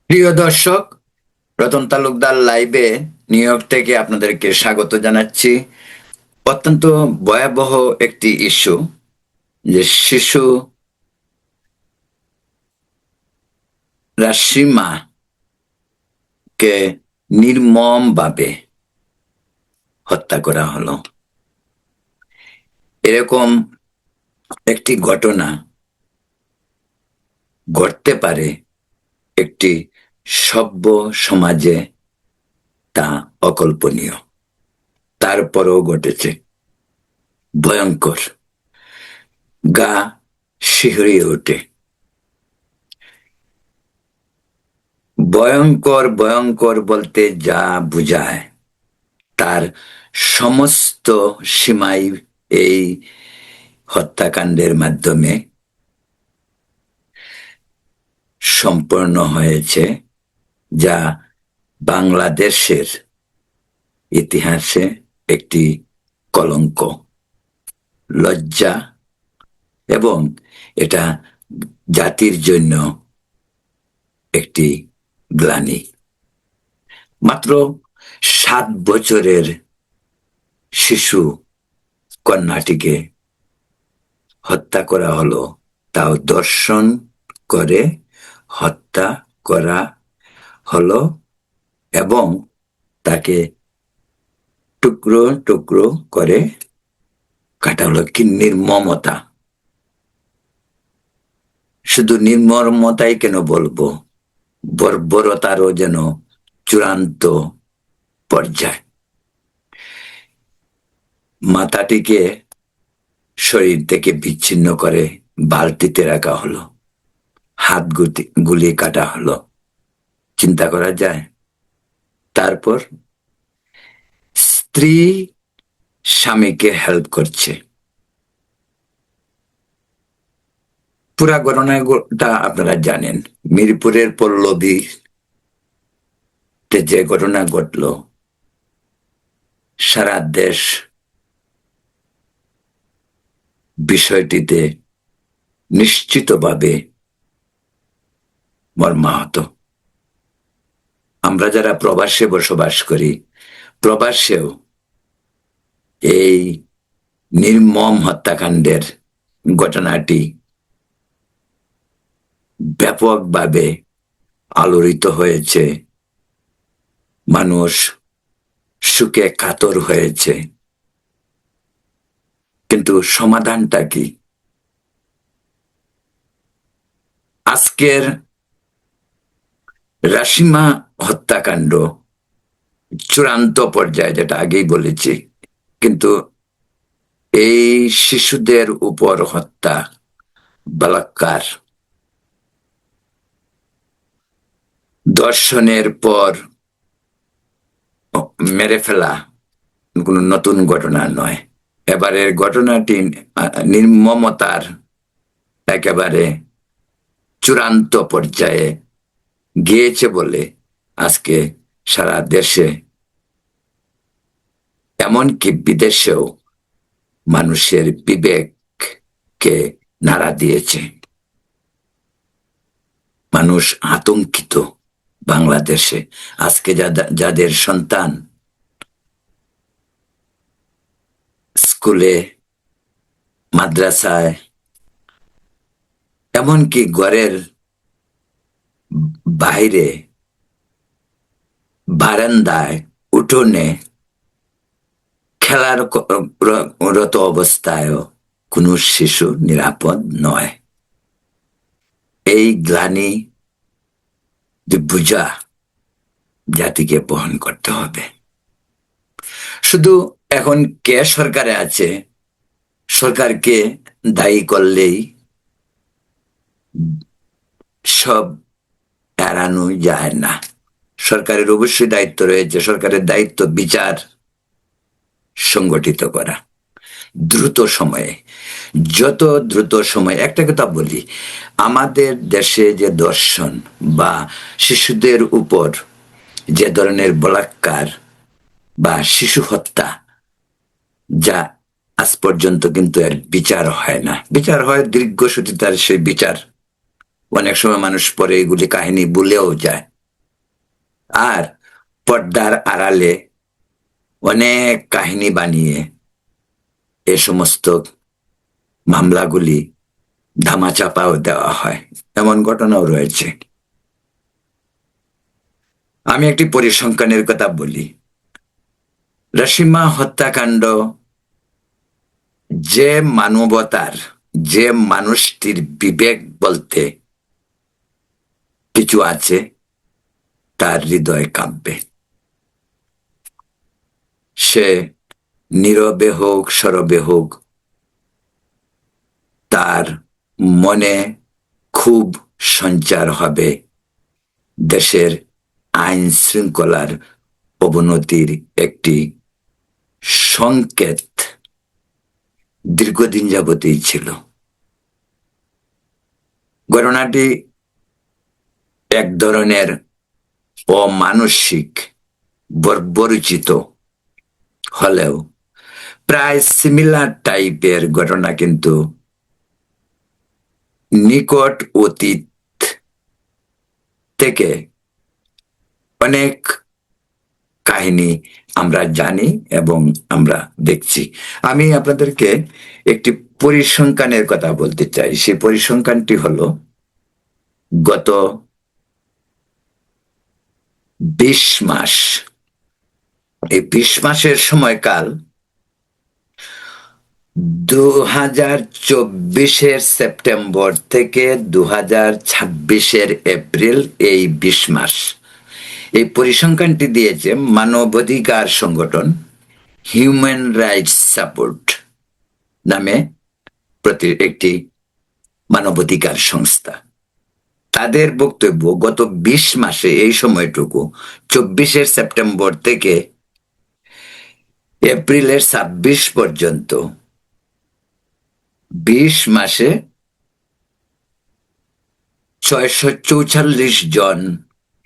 প্রিয় দর্শক, রতন তালুকদার লাইভে নিউ ইয়র্ক থেকে আপনাদেরকে স্বাগত জানাচ্ছি। অত্যন্ত ভয়াবহ একটি ইস্যু, যে শিশু রাশিমাকে নির্মমভাবে হত্যা করা হলো। এরকম একটি ঘটনা ঘটতে পারে একটি সভ্য সমাজে, তা অকল্পনীয়। তারপরও ঘটেছে। ভয়ঙ্কর, গা শিহরিয়ে ওঠে। ভয়ঙ্কর ভয়ঙ্কর বলতে যা বুঝায় তার সমস্ত সীমাই এই হত্যাকাণ্ডের মাধ্যমে সম্পন্ন হয়েছে, যা বাংলাদেশের ইতিহাসে একটি কলঙ্ক, লজ্জা, এবং এটা জাতির জন্য একটি গ্লানি। মাত্র 7 বছরের শিশু কন্যাটিকে হত্যা করা হলো, তাও দর্শন করে হত্যা করা হলো এবং তাকে টুকরো টুকরো করে কাটা হলো। কি নির্মমতা! শুধু নির্মমতাই কেন বলবো, বর্বরতারও যেন চূড়ান্ত পর্যায়। মাথাটিকে শরীর থেকে বিচ্ছিন্ন করে বালতিতে রাখা হলো, হাত গুলি কাটা হলো। চিন্তা করা যায়? তারপর স্ত্রী স্বামীকে হেল্প করছে। পুরা ঘটনাটা আপনারা জানেন। মিরপুরের পল্লবীতে যে ঘটনা ঘটল, সারা দেশ বিষয়টিতে নিশ্চিতভাবে মর্মাহত। আমরা যারা প্রবাসে বসবাস করি, প্রবাসেও এই নির্মম হত্যাকাণ্ডের ঘটনাটি ব্যাপকভাবে আলোড়িত হয়েছে। মানুষ সুখে কাতর হয়েছে, কিন্তু সমাধানটা কি? আজকের রাশিমা হত্যাকাণ্ড চূড়ান্ত পর্যায়ে, যেটা আগেই বলেছি, কিন্তু এই শিশুদের উপর হত্যা, বলাৎকার, ধর্ষণের পর মেরে ফেলা কোনো নতুন ঘটনা নয়। এবারের ঘটনাটি নির্মমতার একেবারে চূড়ান্ত পর্যায়ে গিয়েছে বলে আজকে সারা দেশে, এমনকি বিদেশেও মানুষের বিবেককে নাড়া দিয়েছে। মানুষ আতঙ্কিত। বাংলাদেশে আজকে যাদের সন্তান স্কুলে, মাদ্রাসায়, এমনকি ঘরের বাইরে, বারান্দায়, উঠোনে খেলার রত অবস্থায়ও কোনো শিশু নিরাপদ নয়। এই গ্লানি বুঝা জাতিকে বহন করতে হবে। শুধু এখন কে সরকারে আছে, সরকারকে দায়ী করলেই সব এড়ানো যায় না। সরকারের অবশ্যই দায়িত্ব রয়েছে। সরকারের দায়িত্ব বিচার সংগঠিত করা, দ্রুত সময়ে, যত দ্রুত সময়। একটা কথা বলি, আমাদের দেশে যে ধর্ষণ বা শিশুদের উপর যে ধরনের বলাৎকার বা শিশু হত্যা, যা আজ পর্যন্ত কিন্তু এর বিচার হয় না। বিচার হয় দীর্ঘসূত্রিতার, সেই বিচার অনেক সময় মানুষ পরে এগুলি কাহিনী ভুলেও যায়। আর পর্দার আড়ালে অনেক কাহিনী বানিয়ে এ সমস্ত মামলাগুলি ধামাচাপাও দেওয়া হয়, এমন ঘটনাও রয়েছে। আমি একটি পরিসংখ্যানের কথা বলি। রশিমা হত্যাকাণ্ড, যে মানবতার, যে মানুষটির বিবেক বলতে কিছু আছে, তার হৃদয় কাঁপবে। সে নীরবে হোক সরবে হোক, তার মনে খুব সঞ্চার হবে দেশের আইন শৃঙ্খলার অবনতির একটি সংকেত দীর্ঘদিন যাবতই ছিল। ঘটনাটি এক ধরনের অমানসিক বর্বরচিত হলেও প্রায় সিমিলার টাইপের ঘটনা কিন্তু নিকট অতীত থেকে অনেক কাহিনী আমরা জানি এবং আমরা দেখছি। আমি আপনাদেরকে একটি পরিসংখ্যানের কথা বলতে চাই। সেই পরিসংখ্যানটি হলো গত 20 মাস, এই 20 মাসের সময়কাল 2024-এর সেপ্টেম্বর থেকে 2026-এর এপ্রিল, এই 20 মাস। এই পরিসংখ্যানটি দিয়েছে মানবাধিকার সংগঠন হিউম্যান রাইটস সাপোর্ট নামে একটি মানবাধিকার সংস্থা। তাদের বক্তব্য, গত 20 মাসে এই সময়টুকু 24-এর সেপ্টেম্বর থেকে এপ্রিলের 26 পর্যন্ত 20 মাসে 644 জন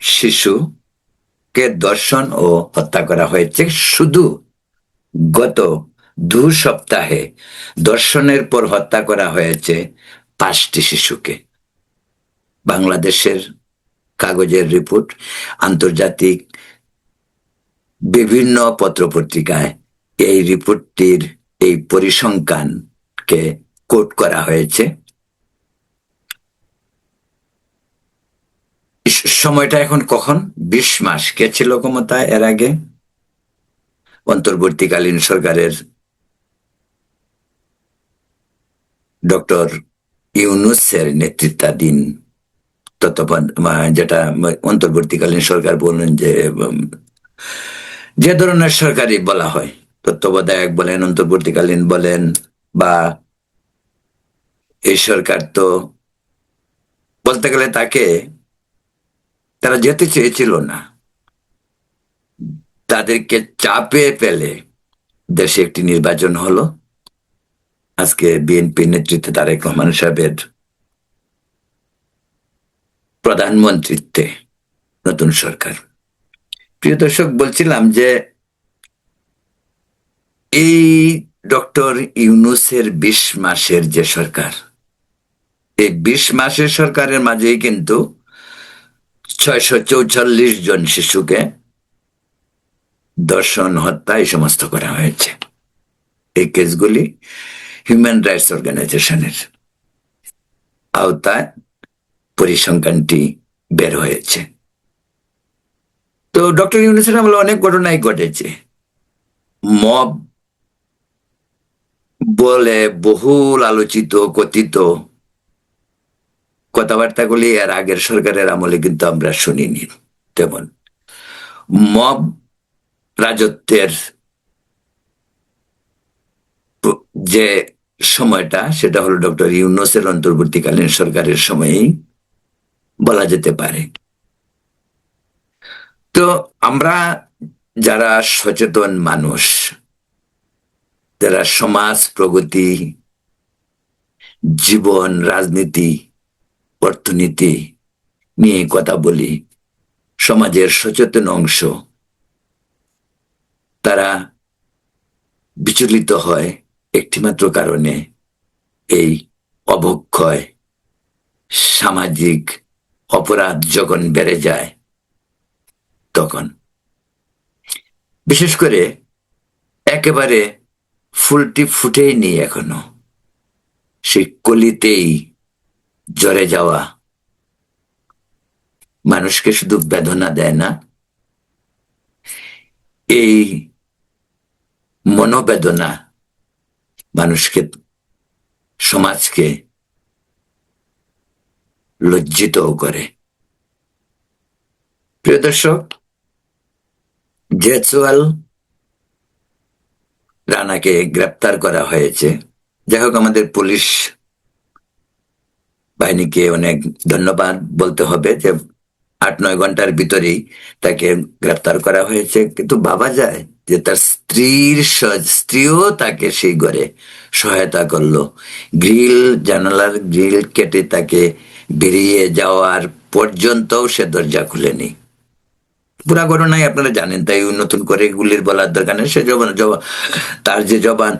শিশুকে ধর্ষণ ও হত্যা করা হয়েছে। শুধু গত 2 সপ্তাহে ধর্ষণের পর হত্যা করা হয়েছে 5টি শিশুকে। বাংলাদেশের কাগজের রিপোর্ট, আন্তর্জাতিক বিভিন্ন পত্রপত্রিকায় এই রিপোর্টটির এই পরিসংখ্যানকে কোট করা হয়েছে। সময়টা এখন কখন? 20 মাস। কে ছিল ক্ষমতায় এর আগে? অন্তর্বর্তীকালীন সরকারের ডক্টর ইউনূসের নেতৃত্বাধীন যেটা অন্তর্বর্তীকালীন সরকার বলেন, যে ধরনের সরকারই বলা হয়, তত্ত্বাবধায়ক বলেন, অন্তর্বর্তীকালীন বলেন, বা এই সরকার তো বলতে গেলে তারা যেতে চেয়েছিল না। তাদেরকে চাপে ফেলে দেশে একটি নির্বাচন হলো। আজকে বিএনপি নেতৃত্বে তারেক রহমান সাহেবের প্রধানমন্ত্রিত্বে নতুন সরকার। প্রিয় দর্শক, বলছিলাম যে এই ডক্টর ইউনূসের 20 মাসের যে সরকার, এই 20 মাসের সরকারের মাঝেই কিন্তু 644 জন শিশুকে ধর্ষণ, হত্যা এই সমস্ত করা হয়েছে। এই কেসগুলি হিউম্যান রাইটস অর্গানাইজেশনের আওতায় পরিসংখ্যানটি বের হয়েছে। তো ডক্টর ইউনূসের আমলে অনেক ঘটনাই ঘটেছে। মব বলে বহুল আলোচিত কথিত কথাবার্তাগুলি এর আগের সরকারের আমলে কিন্তু আমরা শুনিনি। তেমন মব রাজত্বের যে সময়টা, সেটা হলো ডক্টর ইউনূসের অন্তর্বর্তীকালীন সরকারের সময়েই বলা যেতে পারে। তো আমরা যারা সচেতন মানুষ, যারা সমাজ প্রগতি, জীবন, রাজনীতি, অর্থনীতি নিয়ে কথা বলি, সমাজের সচেতন অংশ, তারা বিচলিত হয় একটিমাত্র কারণে, এই অবক্ষয়, সামাজিক অপরাধ যখন বেড়ে যায়, তখন বিশেষ করে একেবারে ফুলটি ফুটেই নি এখনো, সেই কলিতেই জ্বরে যাওয়া মানুষকে শুধু বেদনা দেয় না, এই মনোবেদনা মানুষকে, সমাজকে লজ্জিতও করে। প্রিয় দর্শক, জেসওয়াল রানাকে গ্রেপ্তার করা হয়েছে। যাই হোক, আমাদের পুলিশ বাহিনীকে অনেক ধন্যবাদ বলতে হবে যে 8-9 ঘন্টার ভিতরেই তাকে গ্রেপ্তার করা হয়েছে। কিন্তু ভাবা যায় যে তার স্ত্রীও তাকে সেই ঘরে সহায়তা করলো, গ্রিল, জানালার গ্রিল কেটে তাকে বেরিয়ে যাওয়ার পর্যন্তও সে দরজা খুলেনি। পুরা ঘটনায় আপনারা জানেন, তাই নতুন করে গুলির বলার দরকার নেই। সে তার যে জবান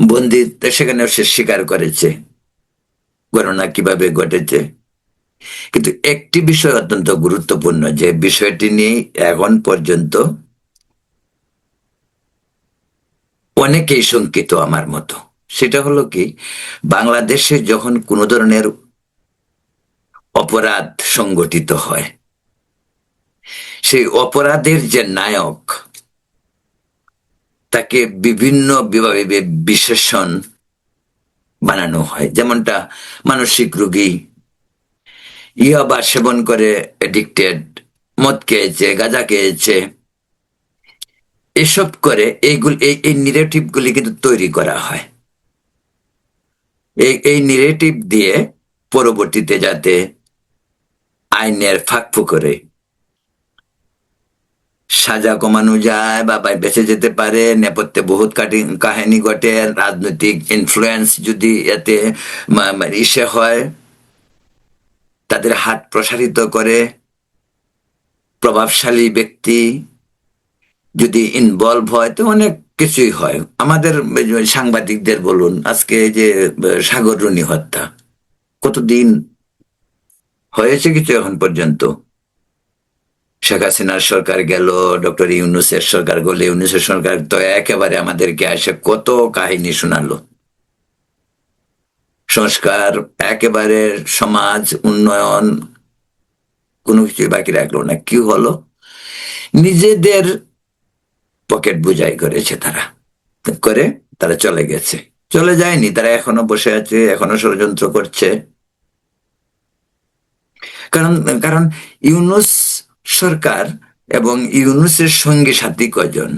বন্দি, সেখানে সে স্বীকার করেছে ঘটনা কিভাবে ঘটেছে। কিন্তু একটি বিষয় অত্যন্ত গুরুত্বপূর্ণ, যে বিষয়টি নিয়ে এখন পর্যন্ত অনেকেই শঙ্কিত আমার মতো। সেটা হলো কি, বাংলাদেশে যখন কোনো ধরনের অপরাধ সংগঠিত হয়, সেই অপরাধের যে নায়ক, তাকে বিভিন্ন বিভাগে বিশেষণ বানানো হয়। যেমনটা মানসিক রোগী, ইয়াবা সেবন করে এডিক্টেড, মদ খেয়েছে, গাঁজা খেয়েছে, এসব করে এইগুলি, এই নেগেটিভ গুলি কিন্তু তৈরি করা হয়। এই নেগেটিভ দিয়ে পরবর্তীতে যাতে আইনের ফাঁক করে সাজা কমানো যায় বা বেঁচে যেতে পারে, নেপথ্যে বহুত কাহিনী ঘটে, রাজনৈতিক ইনফ্লুয়েন্স যদি এতে ইসে হয়, তাদের হাত প্রসারিত করে প্রভাবশালী ব্যক্তি যদি ইনভলভ হয়, তো অনেক কিছুই হয়। আমাদের সাংবাদিকদের বলুন, আজকে যে সাগর রুনি হত্যা, কতদিন হয়েছে কিছু এখন পর্যন্ত? শেখ হাসিনার সরকার গেল, ডক্টর ইউনূসের সরকার গেল, ইউনূসের সরকার তো একেবারে আমাদেরকে এসে কত কাহিনী শোনালো, সংস্কার, একেবারে সমাজ উন্নয়ন, কোনো কিছুই বাকি রাখলো না। কি হলো? নিজেদের পকেট বুঝাই করেছে তারা, করে তারা চলে গেছে। চলে যায়নি, তারা এখনো বসে আছে, এখনো ষড়যন্ত্র করছে। কারণ কারণ ইউনূস সরকার এবং ইউনূসের সঙ্গী সাথী কজন,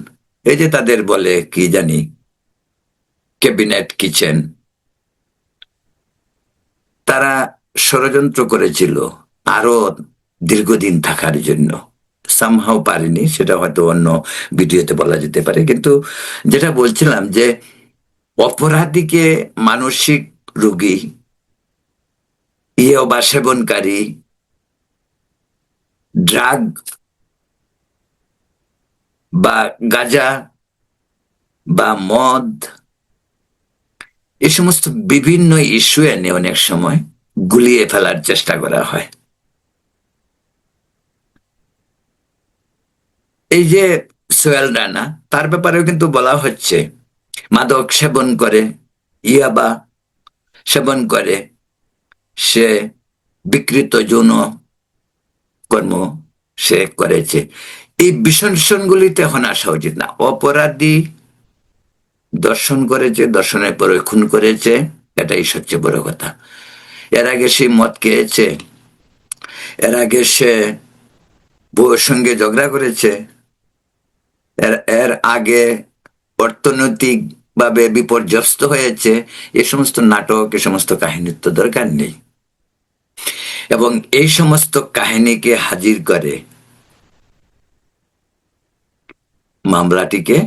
এই যে তাদের বলে কি জানি ক্যাবিনেট কিচেন, তারা ষড়যন্ত্র করেছিল আরো দীর্ঘদিন থাকার জন্য। সামহাও পারেনি, সেটা হয়তো অন্য ভিডিওতে বলা যেতে পারে। কিন্তু যেটা বলছিলাম, যে অপরাধীকে, মানসিক রোগী, বা সেবনকারী, ড্রাগ বা গাঁজা বা মদ, এই সমস্ত বিভিন্ন ইস্যু এনে অনেক সময় গুলিয়ে ফেলার চেষ্টা করা হয়। এই যে সোহেল রানা, তার ব্যাপারেও কিন্তু বলা হচ্ছে মাদক সেবন করে, ইয়াবা সেবন করে, সে বিকৃত যৌন কর্ম সে করেছে। এই বিষয়গুলিতে এখন আসা উচিত না। অপরাধী দর্শন করেছে, দর্শনের পরে খুন করেছে, এটাই সবচেয়ে বড় কথা। এর আগে সে মদ খেয়েছে, এর আগে সে বউয়ের সঙ্গে ঝগড়া করেছে, এর আগে অর্থনৈতিক ভাবে বিপর্যস্ত হয়েছে। এ সমস্ত নাটক, এ সমস্ত কাহিনীর তো দরকার নেই। এবং এই সমস্ত কাহিনীকে হাজির করে মামলাটিকে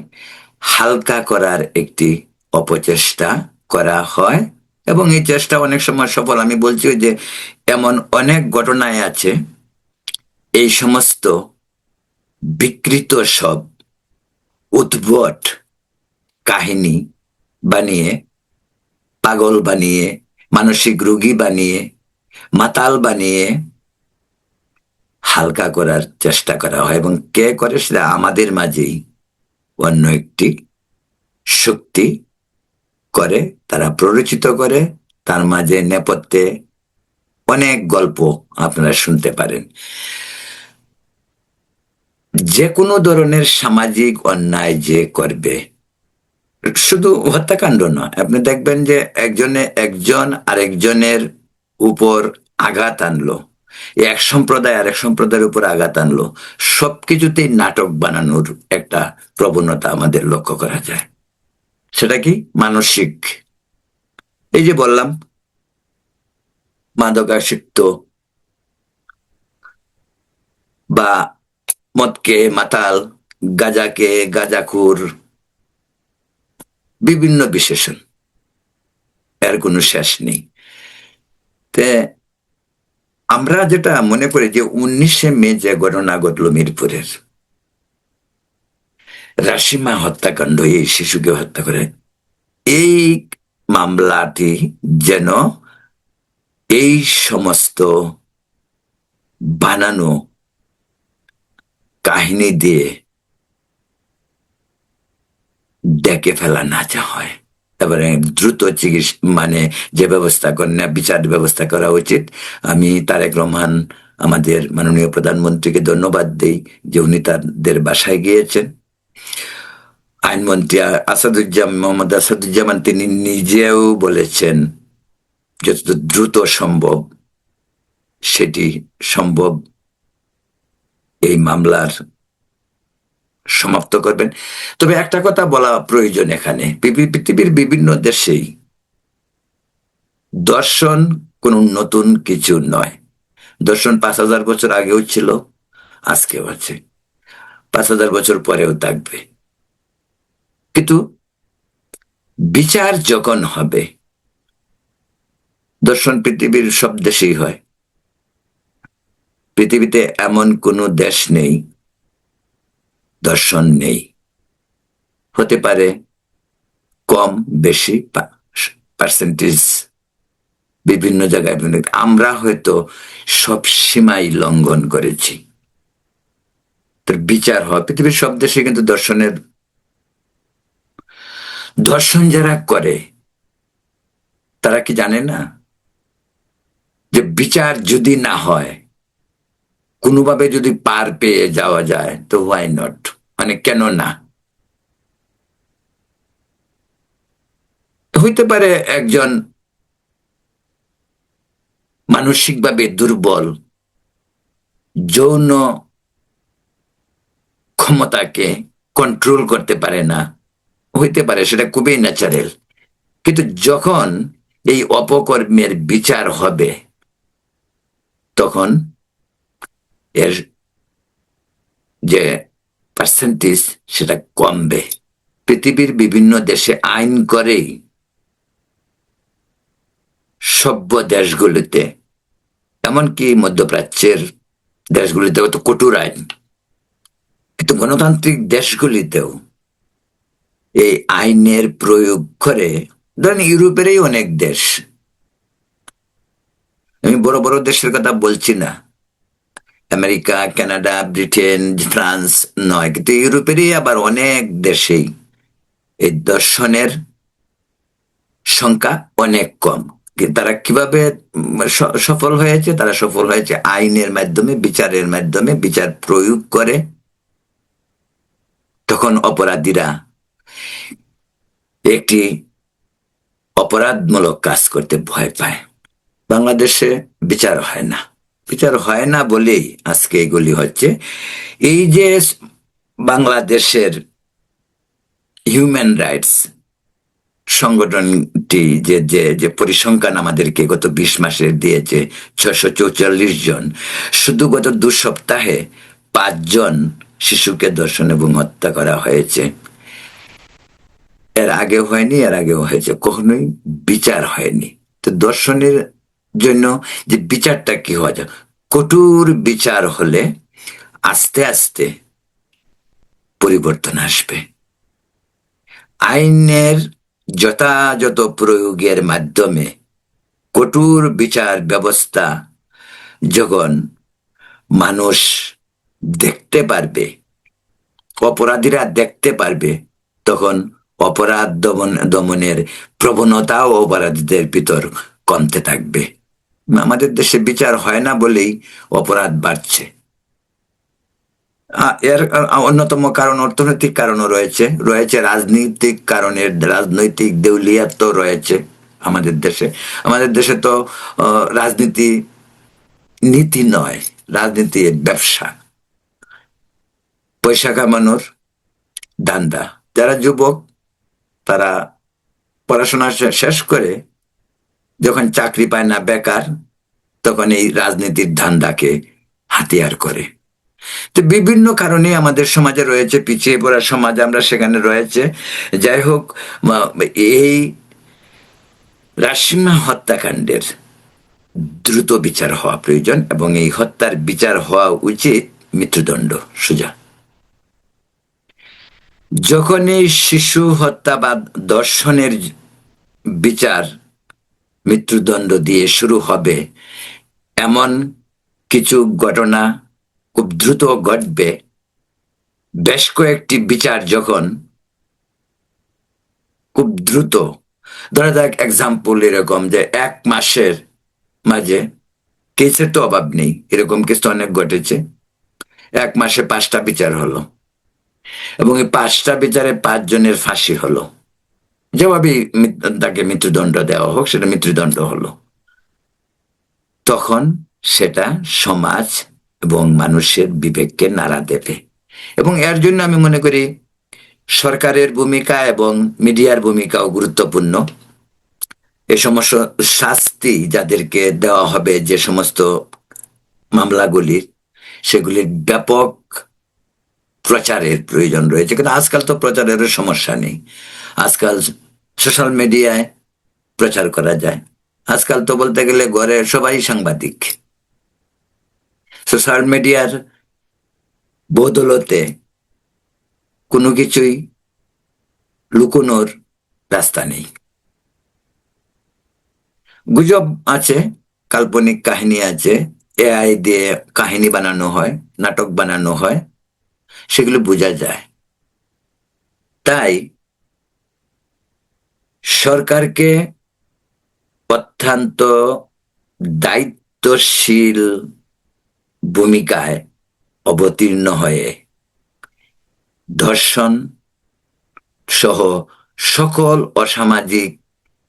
হালকা করার একটি অপচেষ্টা করা হয়, এবং এই চেষ্টা অনেক সময় সফল। আমি বলছি যে এমন অনেক ঘটনায় আছে, এই সমস্ত বিকৃত সব উদ্ভট কাহিনী বানিয়ে, পাগল বানিয়ে, মানসিক রোগী বানিয়ে, মাতাল বানিয়ে হালকা করার চেষ্টা করা হয়, এবং কে করে সেটা আমাদের মাঝেই অন্য একটি শক্তি করে, তারা প্ররোচিত করে। তার মাঝে নেপথ্যে অনেক গল্প আপনারা শুনতে পারেন। যে কোনো ধরনের সামাজিক অন্যায় যে করবে, শুধু হত্যাকাণ্ড নয়, আপনি দেখবেন যে একজন আরেকজনের উপর আঘাত আনলো, এক সম্প্রদায় আরেক সম্প্রদায়ের উপর আঘাত আনলো, সবকিছুতেই নাটক বানানোর একটা প্রবণতা আমাদের লক্ষ্য করা যায়। সেটা কি? মানসিক। এই যে বললাম, মাদকাসক্ত বা মদকে মাতাল, গাঁজাকে গাঁজাখুর, বিভিন্ন বিশেষণ, এর কোনো শেষ নেই। তে আমরা যেটা মনে করি যে 19শে মে যে ঘটনা ঘটল মিরপুরের, রাশিমা হত্যাকাণ্ড, এই শিশুকে হত্যা করে, এই মামলাটি যেন এই সমস্ত বানানো কাহিনী দিয়ে ডেকে ফেলা না হয়। এবারে দ্রুত চিকিৎসা, মানে যে ব্যবস্থা করেন, বিচার ব্যবস্থা করা উচিত। আমি তারেক রহমান, আমাদের মাননীয় প্রধানমন্ত্রীকে ধন্যবাদ দেই যে উনি তাদের বাসায় গিয়েছেন। আইনমন্ত্রী মোহাম্মদ আসাদুজ্জামান তিনি নিজেও বলেছেন যত দ্রুত সম্ভব সেটি সম্ভব এই মামলার সমাপ্ত করবেন। তবে একটা কথা বলা প্রয়োজন, এখানে পৃথিবীর বিভিন্ন দেশেই দর্শন কোন নতুন কিছু নয়। দর্শন 5,000 বছর আগেও ছিল, আজকেও আছে, 5,000 বছর পরেও থাকবে। কিন্তু বিচার যখন হবে, দর্শন পৃথিবীর সব দেশেই হয়। পৃথিবীতে এমন কোনো দেশ নেই দর্শন নেই। হতে পারে কম বেশি পার্সেন্টেজ বিভিন্ন জায়গায়, আমরা হয়তো সব সীমাই লঙ্ঘন করেছি। তার বিচার হয় পৃথিবীর সব দেশে, কিন্তু দর্শন যারা করে তারা কি জানে না যে বিচার যদি না হয়, কোনোভাবে যদি পার পেয়ে যাওয়া যায়, তো ওয়াই নট, মানে কেন না। হইতে পারে একজন মানসিকভাবে দুর্বল, যৌন ক্ষমতাকে কন্ট্রোল করতে পারে না, হইতে পারে, সেটা খুবই ন্যাচারাল। কিন্তু যখন এই অপকর্মের বিচার হবে, তখন এর যে পার্সেন্টেজ সেটা কমবে। পৃথিবীর বিভিন্ন দেশে আইন করেই, সভ্য দেশগুলিতে, এমনকি মধ্যপ্রাচ্যের দেশগুলিতে তো কঠোর আইন, কিন্তু গণতান্ত্রিক দেশগুলিতেও এই আইনের প্রয়োগ করে। ধরেন ইউরোপেরই অনেক দেশ, আমি বড় বড় দেশের কথা বলছি না, আমেরিকা, কানাডা, ব্রিটেন, ফ্রান্স নয়, কিন্তু ইউরোপেরই আবার অনেক দেশেই এই দর্শনের সংখ্যা অনেক কম। তারা কিভাবে সফল হয়েছে? তারা সফল হয়েছে আইনের মাধ্যমে, বিচারের মাধ্যমে। বিচার প্রয়োগ করে, তখন অপরাধীরা একটি অপরাধমূলক কাজ করতে ভয় পায়। বাংলাদেশে বিচার হয় না। বিচার হয় না বলেই আজকে এগুলি হচ্ছে। এই যে বাংলাদেশের হিউম্যান রাইটস সংগঠনটি যে যে যে পরিসংখ্যান আমাদেরকে গত 20 মাসে দিয়েছে, 644 জন, শুধু গত 2 সপ্তাহে 5 জন শিশুকে ধর্ষণ এবং হত্যা করা হয়েছে। এর আগেও হয়নি, এর আগেও হয়েছে, কখনোই বিচার হয়নি। তো দর্শনের জন্য যে বিচারটা কি হওয়া যায়, কঠোর বিচার হলে আস্তে আস্তে পরিবর্তন আসবে। আইনের যথাযথ প্রয়োগের মাধ্যমে কঠোর বিচার ব্যবস্থা যখন মানুষ দেখতে পারবে, অপরাধীরা দেখতে পারবে, তখন অপরাধ দমনের প্রবণতাও অপরাধীদের ভিতর কমতে থাকবে। আমাদের দেশে বিচার হয় না বলেই অপরাধ বাড়ছে। এর অন্যতম কারণ অর্থনৈতিক কারণও রয়েছে, রয়েছে রাজনৈতিক কারণের, রাজনৈতিক দেউলিয়াত্ব রয়েছে আমাদের দেশে। আমাদের দেশে তো রাজনীতি নীতি নয়, রাজনীতি ব্যবসা, পয়সা কামানোর ধান্দা। যারা যুবক তারা পড়াশোনা শেষ করে যখন চাকরি পায় না, বেকার, তখন এই রাজনীতির ধান্দাকে হাতিয়ার করে। তো বিভিন্ন কারণে আমাদের সমাজে রয়েছে, পিছিয়ে পড়া সমাজ আমরা সেখানে রয়েছে। যাই হোক, এই রাশিমা হত্যাকাণ্ডের দ্রুত বিচার হওয়া প্রয়োজন এবং এই হত্যার বিচার হওয়া উচিত মৃত্যুদণ্ড সোজা। যখন এই শিশু হত্যা বা ধর্ষণের বিচার মৃত্যুদণ্ড দিয়ে শুরু হবে, এমন কিছু ঘটনা খুব দ্রুত ঘটবে। বেশ কয়েকটি বিচার যখন খুব দ্রুত, ধরা যাক এক্সাম্পল এরকম যে 1 মাসের মাঝে, কেসের তো অভাব নেই, এরকম কেস অনেক ঘটেছে, 1 মাসে 5টা বিচার হলো এবং এই 5টা বিচারে 5 জনের ফাঁসি হলো। জবাবই তাকে মৃত্যুদণ্ড দেওয়া হোক, সেটা মৃত্যুদণ্ড হলো। তখন সেটা সমাজ এবং মানুষের বিবেককে নাড়া দেবে। এবং এর জন্য আমি মনে করি সরকারের ভূমিকা এবং মিডিয়ার ভূমিকাও গুরুত্বপূর্ণ। এ সমস্ত শাস্তি যাদেরকে দেওয়া হবে, যে সমস্ত মামলাগুলির, সেগুলির ব্যাপক প্রচারের প্রয়োজন রয়েছে। কিন্তু আজকাল তো প্রচারেরও সমস্যা নেই, আজকাল সোশ্যাল মিডিয়ায় প্রচার করা যায়। আজকাল তো বলতে গেলে ঘরে সবাই সাংবাদিক। সোশ্যাল মিডিয়ার বদৌলতে কোনো কিছুই লুকোনোর রাস্তা নেই। গুজব আছে, কাল্পনিক কাহিনী আছে, এআই দিয়ে কাহিনী বানানো হয়, নাটক বানানো হয়, সেগুলো বোঝা যায়। তাই সরকারকে অত্যন্ত দায়িত্বশীল ভূমিকায় অবতীর্ণ হয়ে ধর্ষণ সহ সকল অসামাজিক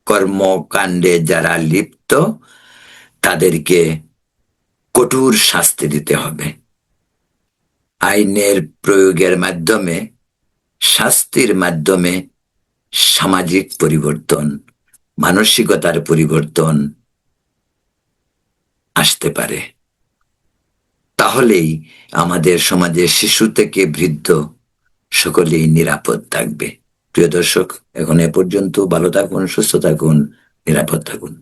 কর্মকাণ্ডে যারা লিপ্ত তাদেরকে কঠোর শাস্তি দিতে হবে। আইনের প্রয়োগের মাধ্যমে, শাস্তির মাধ্যমে সামাজিক পরিবর্তন, মানসিকতার পরিবর্তন আসতে পারে। তাহলেই আমাদের সমাজে শিশু থেকে বৃদ্ধ সকলেই নিরাপদ থাকবে। প্রিয় দর্শক, এখন এ পর্যন্ত। ভালো থাকুন, সুস্থ থাকুন, নিরাপদ থাকুন।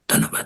ধন্যবাদ।